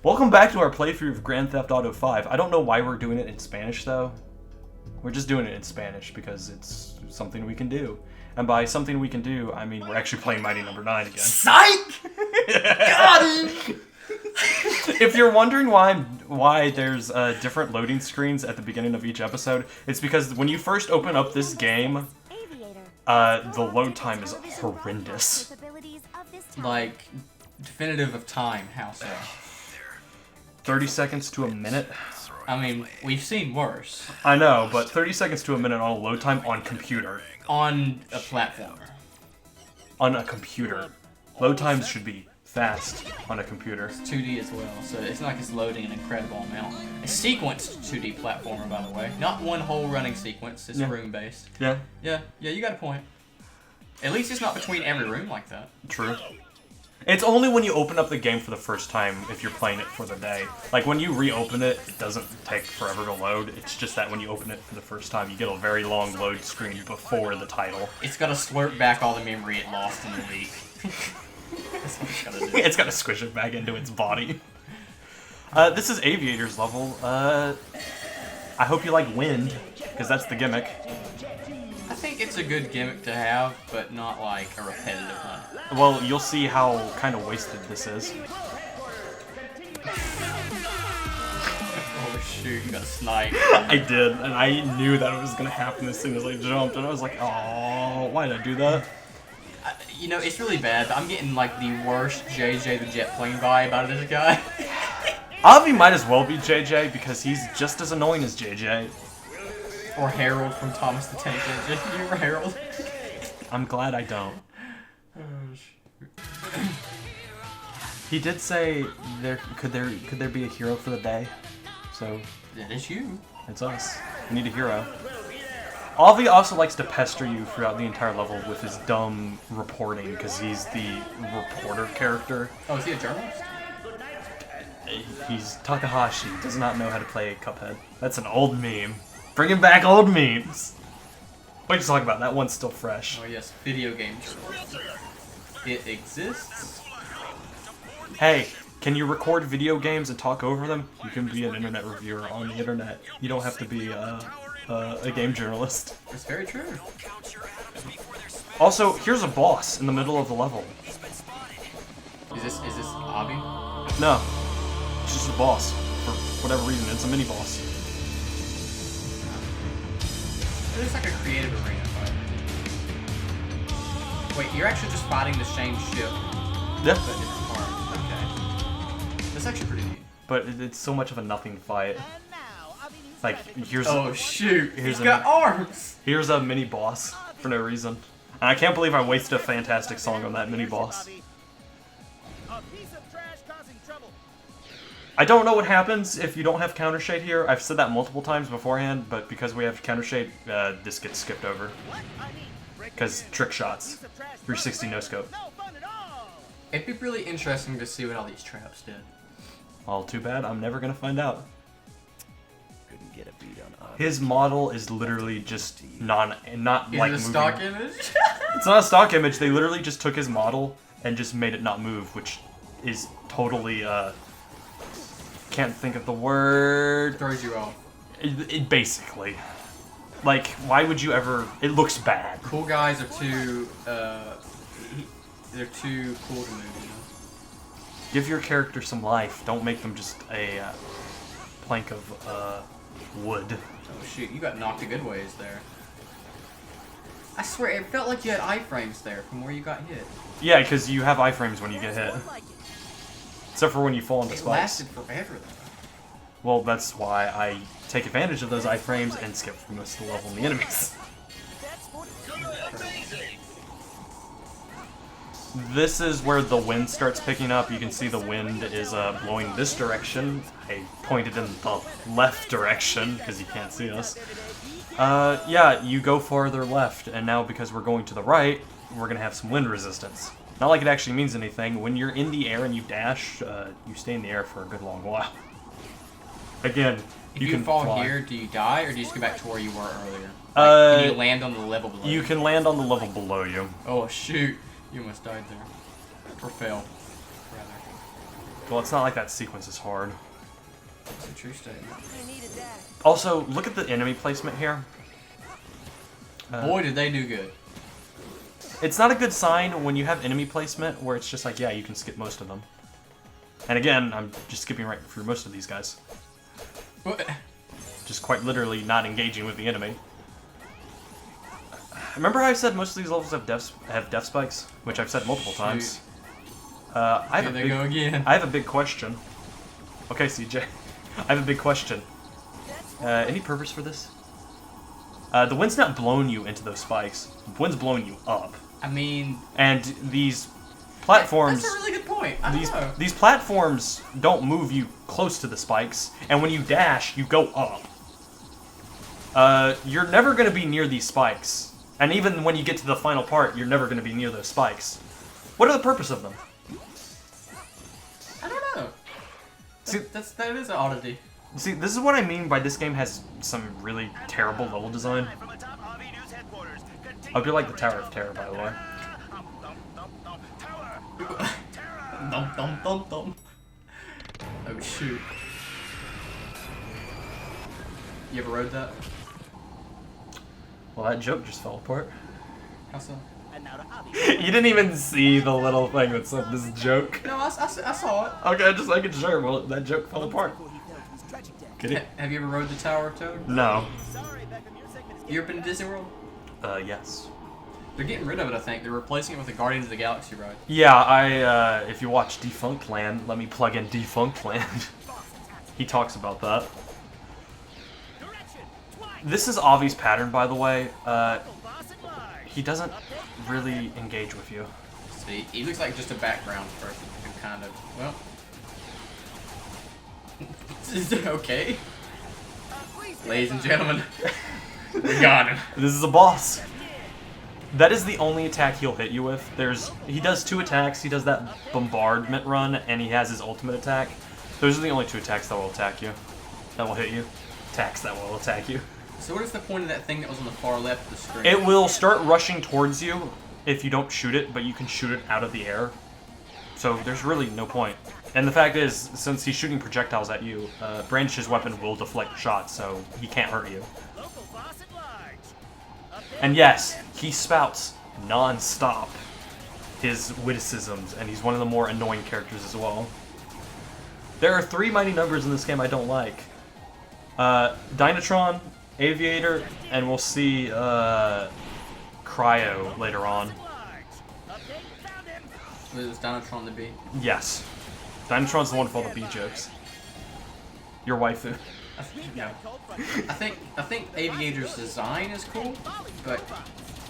Welcome back to our playthrough of Grand Theft Auto 5. I don't know why we're doing it in Spanish, though. We're just doing it in Spanish because it's something we can do. And by something we can do, I mean we're actually playing Mighty No.9 again. Psych! Got him! If you're wondering why there's different loading screens at the beginning of each episode, it's because when you first open up this game, the load time is horrendous. Like, definitive of time, how so? 30 seconds to a minute. I mean, we've seen worse. I know, but 30 seconds to a minute on a load time on computer. On a platformer. On a computer. Load times should be fast on a computer. It's 2D as well, so it's not like it's loading an incredible amount. A sequenced 2D platformer, by the way. Not one whole running sequence, it's room-based. Yeah. Yeah, you got a point. At least it's not between every room like that. True. It's only when you open up the game for the first time if you're playing it for the day. Like, when you reopen it, it doesn't take forever to load. It's just that when you open it for the first time, you get a very long load screen before the title. It's gotta slurp back all the memory it lost in the leak. That's what it's gotta do. It's gotta squish it back into its body. This is Aviator's level. I hope you like wind, because that's the gimmick. I think it's a good gimmick to have, but not like a repetitive one. Well, you'll see how kind of wasted this is. Oh shoot, you got sniped. I did, and I knew that it was gonna happen as soon as I jumped, and I was like, oh, why did I do that? You know, it's really bad, but I'm getting like the worst JJ the Jet Plane vibe out of this guy. Avi might as well be JJ because he's just as annoying as JJ. Or Harold from Thomas the Tank Engine. You remember Harold? I'm glad I don't. Oh, shoot. He did say could there be a hero for the day? So That is you. it's us. We need a hero. Avi also likes to pester you throughout the entire level with his dumb reporting because he's the reporter character. Oh, is he a journalist? He's Takahashi, does not know how to play Cuphead. That's an old meme. Bringing back old memes. What are you talking about? That one's still fresh. Oh yes, video game journalist. It exists. Hey, can you record video games and talk over them? You can be an internet reviewer on the internet. You don't have to be a game journalist. That's very true. Also, here's a boss in the middle of the level. Is this Avi? No, it's just a boss. For whatever reason, it's a mini boss. It looks like a creative arena fight. Wait, you're actually just fighting the same ship. Yeah. But different parts. Okay. That's actually pretty neat. But it's so much of a nothing fight. Like, here's Oh shoot! here's He's got arms! Here's a mini boss for no reason. And I can't believe I wasted a fantastic song on that mini boss. I don't know what happens if you don't have counter shade here. I've said that multiple times beforehand, but because we have counter shade, this gets skipped over. Because trick shots, 360 no scope. It'd be really interesting to see what all these traps did. All too bad. I'm never gonna find out. Couldn't get a beat on His model is literally just not Is like it a moving. stock image? It's not a stock image. They literally just took his model and just made it not move, which is totally can't think of the word. Throws you off. It basically. Like, why would you ever? It looks bad. Cool guys are too they're too cool to move, you know? Give your character some life. Don't make them just a plank of wood. Oh shoot, you got knocked a good ways there. I swear, it felt like you had iframes there from where you got hit. Yeah, because you have iframes when you get hit. Except for when you fall into It spikes. lasted forever though. Well, that's why I take advantage of those iframes and skip for most of the level and the enemies. This is where the wind starts picking up. You can see the wind is blowing this direction. I pointed in the left direction because you can't see us. Yeah, you go farther left, and now because we're going to the right, we're going to have some wind resistance. Not like it actually means anything. When you're in the air and you dash, you stay in the air for a good long while. Again, If you you can fall fly. here, do you die, or do you just go back to where you were earlier? Like, can you land on the level below You can land on the level below you. Oh shoot, you almost died there. Or fell, rather. Well, it's not like that sequence is hard. That's a true statement. Also, look at the enemy placement here. Boy, did they do good. It's not a good sign when you have enemy placement where it's just like, yeah, you can skip most of them. And again, I'm just skipping right through most of these guys. What? Just quite literally not engaging with the enemy. Remember how I said most of these levels have death spikes? Which I've said multiple times. I have a big question. Okay, CJ. I have a big question. Any purpose for this? The wind's not blowing you into those spikes. The wind's blowing you up. I mean... And these platforms... That's a really good point. I don't know. These platforms don't move you close to the spikes, and when you dash, you go up. You're never going to be near these spikes. And even when you get to the final part, you're never going to be near those spikes. What are the purpose of them? I don't know. See, that is an oddity. See, this is what I mean by this game has some really terrible level design. I hope you like the Tower of Terror, by the way. Dum dum dum dum. Oh shoot. You ever rode that? Well, that joke just fell apart. How so? You didn't even see the little thing that said this joke. No, I saw it. Okay, just making sure. Well, that joke fell apart. Get it? Have you ever rode the Tower of Toad? No. You ever been to Disney World? Yes. They're getting rid of it, I think. They're replacing it with the Guardians of the Galaxy ride. Yeah, if you watch Defunct Land, let me plug in Defunct Land. He talks about that. This is Avi's pattern, by the way. He doesn't really engage with you. See, he looks like just a background person who kind of, well... Is it okay? Ladies and gentlemen, we got him. This is a boss. That is the only attack he'll hit you with. He does 2 attacks. He does that bombardment run, and he has his ultimate attack. Those are the only 2 attacks that will attack you. That will hit you. Attacks that will attack you. So what is the point of that thing that was on the far left of the screen? It will start rushing towards you if you don't shoot it, but you can shoot it out of the air. So there's really no point. And the fact is, since he's shooting projectiles at you, Brandish's weapon will deflect shots, so he can't hurt you. And yes, he spouts non-stop his witticisms, and he's one of the more annoying characters as well. There are 3 mighty numbers in this game I don't like. Dynatron, Aviator, and we'll see Cryo later on. Was Dynatron the bee? Yes. Dynatron's the one with all the bee jokes. Your waifu. No. I think Aviator's design is cool, but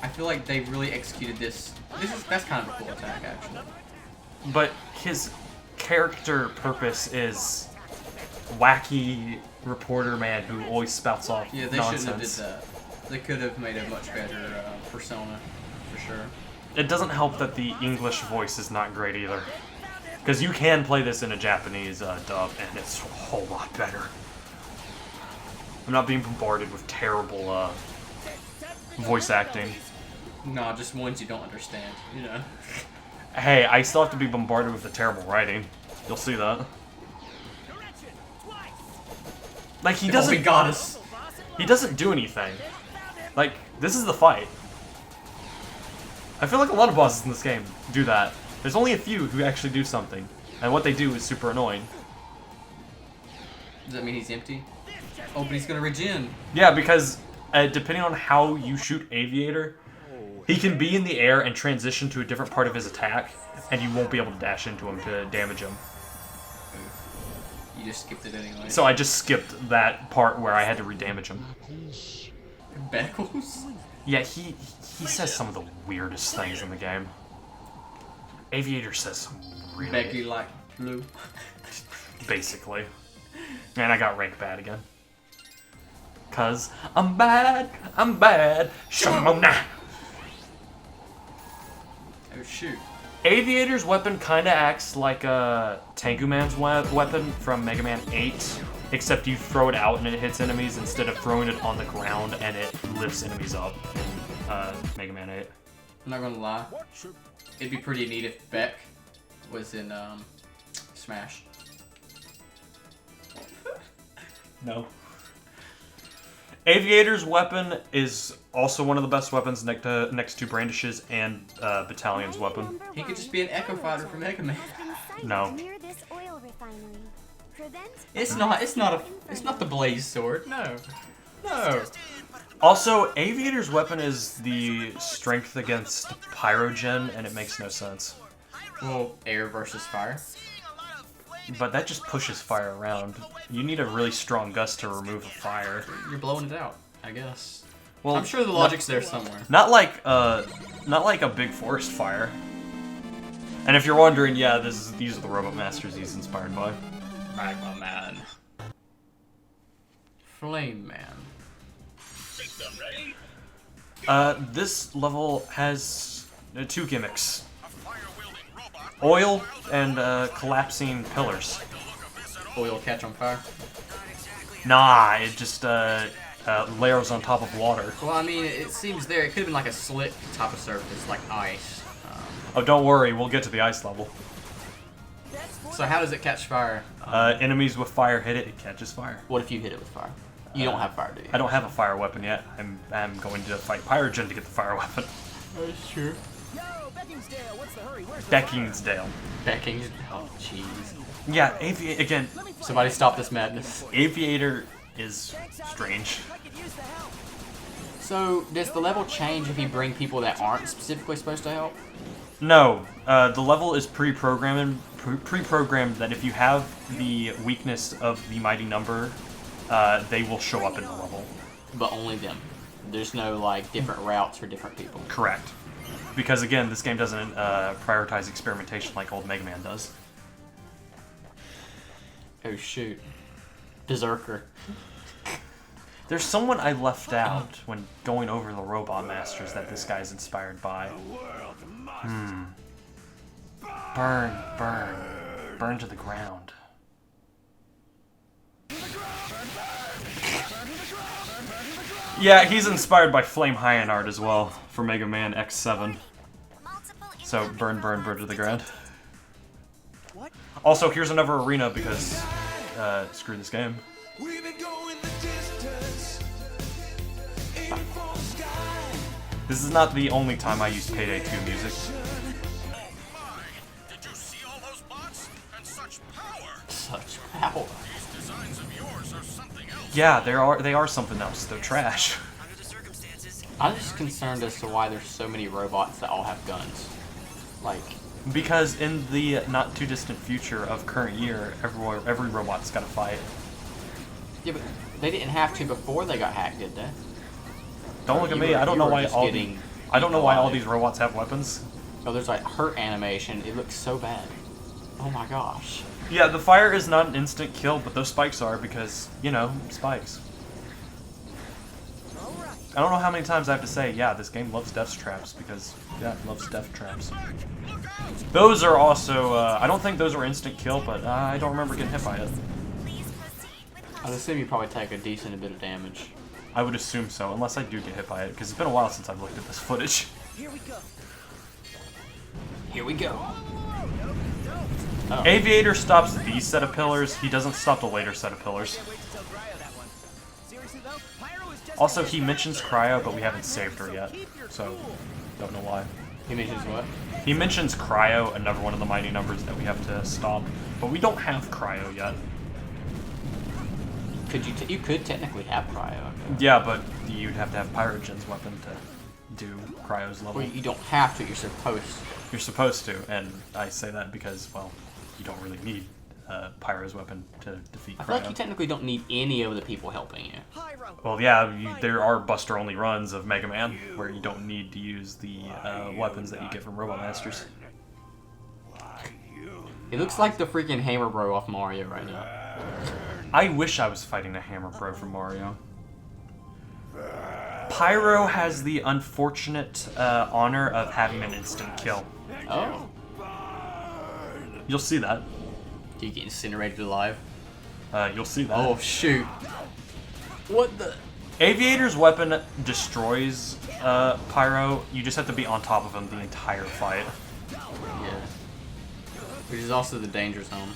I feel like they really executed this. That's kind of a cool attack, actually. But his character purpose is wacky reporter man who always spouts off Yeah, they nonsense. shouldn't have did that. They could have made a much better persona, for sure. It doesn't help that the English voice is not great either. Because you can play this in a Japanese dub, and it's a whole lot better. I'm not being bombarded with terrible voice acting. Nah, just ones you don't understand, you know. Hey, I still have to be bombarded with the terrible writing. You'll see that. Like, he doesn't... Oh, we got us. He doesn't do anything. Like, this is the fight. I feel like a lot of bosses in this game do that. There's only a few who actually do something. And what they do is super annoying. Does that mean he's empty? Oh, but he's gonna regen. Yeah, because depending on how you shoot Aviator, he can be in the air and transition to a different part of his attack, and you won't be able to dash into him to damage him. You just skipped it anyway. So I just skipped that part where I had to re-damage him. Beckles? Yeah, he says some of the weirdest things in the game. Aviator says some really... Becky like blue. Basically. And I got rank bad again. Cause I'm bad, Shamona! Oh shoot. Aviator's weapon kinda acts like Tengu Man's weapon from Mega Man 8, except you throw it out and it hits enemies instead of throwing it on the ground and it lifts enemies up in Mega Man 8. I'm not gonna lie. It'd be pretty neat if Beck was in smash. No. Aviator's weapon is also one of the best weapons next to Brandish's and Battalion's weapon. He could just be an Echo Fighter from Mega Man. No. It's not the Blaze Sword. No. No. Also, Aviator's weapon is the strength against Pyrogen, and it makes no sense. Well, air versus fire. But that just pushes fire around. You need a really strong gust to remove a fire. You're blowing it out, I guess. Well, I'm sure the logic's there somewhere. Not like a big forest fire. And if you're wondering, yeah, these are the Robot Masters he's inspired by. Magma Man. Flame Man. This level has two gimmicks. Oil and collapsing pillars. Oil catch on fire? Nah, it just layers on top of water. Well, I mean, it seems there. It could have been like a slick type of surface, like ice. Oh, don't worry, we'll get to the ice level. So how does it catch fire? Enemies with fire hit it, it catches fire. What if you hit it with fire? You don't have fire, do you? I don't have a fire weapon yet. I'm going to fight Pyrogen to get the fire weapon. That's true. Beckingsdale. Oh, jeez. Yeah, again. Somebody stop this madness. Aviator is strange. So, does the level change if you bring people that aren't specifically supposed to help? No, the level is pre-programmed that if you have the weakness of the mighty number, they will show up in the level. But only them. There's no, like, different routes for different people. Correct. Because, again, this game doesn't prioritize experimentation like old Mega Man does. Oh, shoot. Berserker. There's someone I left out when going over the Robot Masters that this guy's inspired by. Burn, burn, burn to the ground. Yeah, he's inspired by Flame Hyanard as well for Mega Man X7. So burn, burn, burn to the ground. Also, here's another arena because screw this game. This is not the only time I use Payday 2 music. Did you see all those bots? And such power! Such power. These designs of yours are something else. Yeah, they are something else. They're trash. Under the circumstances, I'm just concerned as to why there's so many robots that all have guns. Like, Because in the not too distant future of current year, every robot's got to fight. yeah, but they didn't have to before they got hacked, did they? Don't look at You me. were- I don't you know were why just all getting I don't know why all alive. these robots have weapons. Oh, there's like hurt animation. It looks so bad. Oh my gosh. Yeah, the fire is not an instant kill, but those spikes are because, you know, spikes. I don't know how many times I have to say, yeah, this game loves death traps because, yeah, it loves death traps. Those are also, I don't think those are instant kill, but I don't remember getting hit by it. I'd assume you probably take a decent bit of damage. I would assume so, unless I do get hit by it, because it's been a while since I've looked at this footage. Here we go. Oh. Aviator stops these set of pillars, he doesn't stop the later set of pillars. Also, he mentions Cryo, but we haven't saved her yet, so don't know why. He mentions what? He mentions Cryo, another one of the mighty numbers that we have to stop, but we don't have Cryo yet. Could you could technically have cryo. Yeah, but you'd have to have Pyrogen's weapon to do Cryo's level. Well, you don't have to. You're supposed to. You're supposed to, and I say that because, well, you don't really need Pyro's weapon to defeat I feel like Cryo. you technically don't need any of the people helping you. Well, yeah, there are Buster-only runs of Mega Man where you don't need to use the weapons that you get from Robot Masters. It looks like the freaking Hammer Bro off Mario right now. I wish I was fighting a Hammer Bro from Mario. Pyro has the unfortunate honor of having an instant kill. Oh. You'll see that. Do you get incinerated alive? You'll see that. Oh, shoot. What the? Aviator's weapon destroys Pyro. You just have to be on top of him the entire fight. Yeah. Which is also the danger zone.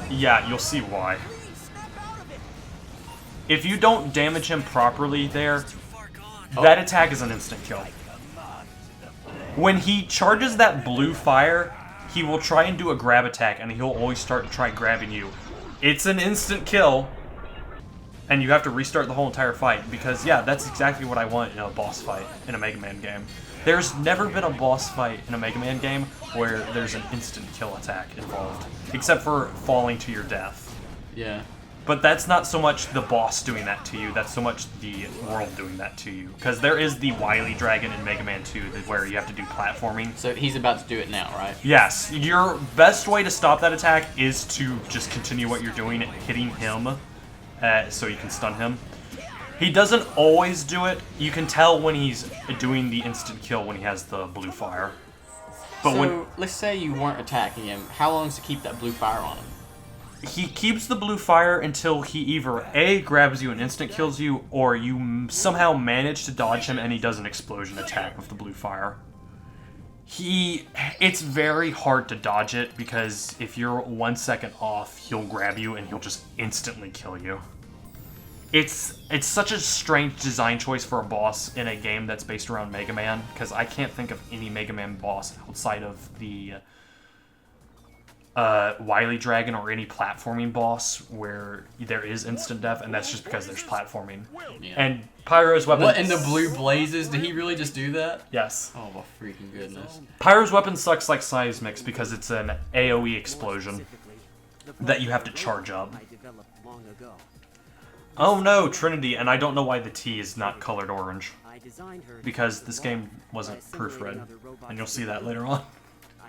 Yeah, you'll see why. If you don't damage him properly there, that attack is an instant kill. When he charges that blue fire, he will try and do a grab attack, and he'll always try grabbing you. It's an instant kill, and you have to restart the whole entire fight, because, yeah, that's exactly what I want in a boss fight in a Mega Man game. There's never been a boss fight in a Mega Man game where there's an instant kill attack involved, except for falling to your death. Yeah. But that's not so much the boss doing that to you, that's so much the world doing that to you. Because there is the Wily Dragon in Mega Man 2 where you have to do platforming. So he's about to do it now, right? Yes. Your best way to stop that attack is to just continue what you're doing, hitting him so you can stun him. He doesn't always do it. You can tell when he's doing the instant kill when he has the blue fire. But so, let's say you weren't attacking him. How long does it keep that blue fire on him? He keeps the blue fire until he either A, grabs you and instant kills you, or you somehow manage to dodge him and he does an explosion attack with the blue fire. It's very hard to dodge it because if you're 1 second off, he'll grab you and he'll just instantly kill you. It's such a strange design choice for a boss in a game that's based around Mega Man, because I can't think of any Mega Man boss outside of the Wily Dragon or any platforming boss where there is instant death, and that's just because there's platforming. Yeah. And Pyro's weapon... What in the blue blazes? Did he really just do that? Yes. Oh my freaking goodness. Pyro's weapon sucks like Seismix because it's an AoE explosion that you have to charge up. Oh no, Trinity, and I don't know why the T is not colored orange. Because this game wasn't proofread, and you'll see that later on.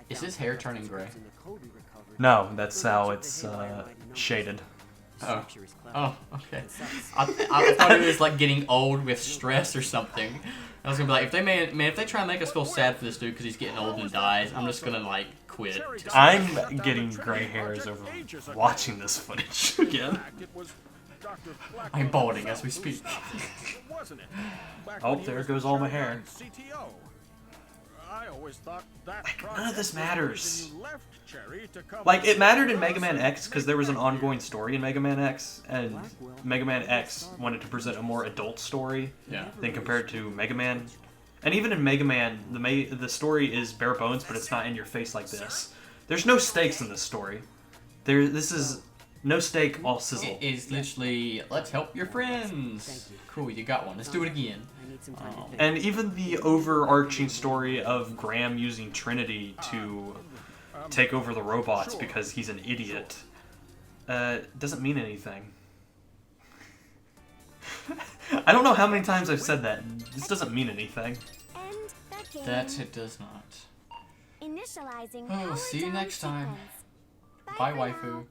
Is his hair turning gray? No, that's how it's shaded. Oh. Oh, okay. I thought he was like getting old with stress or something. I was gonna be like, if they try and make us feel sad for this dude because he's getting old and dies, I'm just gonna like quit. I'm getting gray hairs over watching this footage again. I'm balding as we speak. Oh, there goes all my hair. Like, none of this matters. Like, it mattered in Mega Man X because there was an ongoing story in Mega Man X, and Mega Man X wanted to present a more adult story than compared to Mega Man. And even in Mega Man, the story is bare bones, but it's not in your face like this. There's no stakes in this story. This is no stake, all sizzle. It is literally, let's help your friends. Cool, you got one. Let's do it again. And even the overarching story of Graham using Trinity to take over the robots because he's an idiot doesn't mean anything. I don't know how many times I've said that. This doesn't mean anything. That it does not. Initializing Oh, see you next time. Bye, waifu.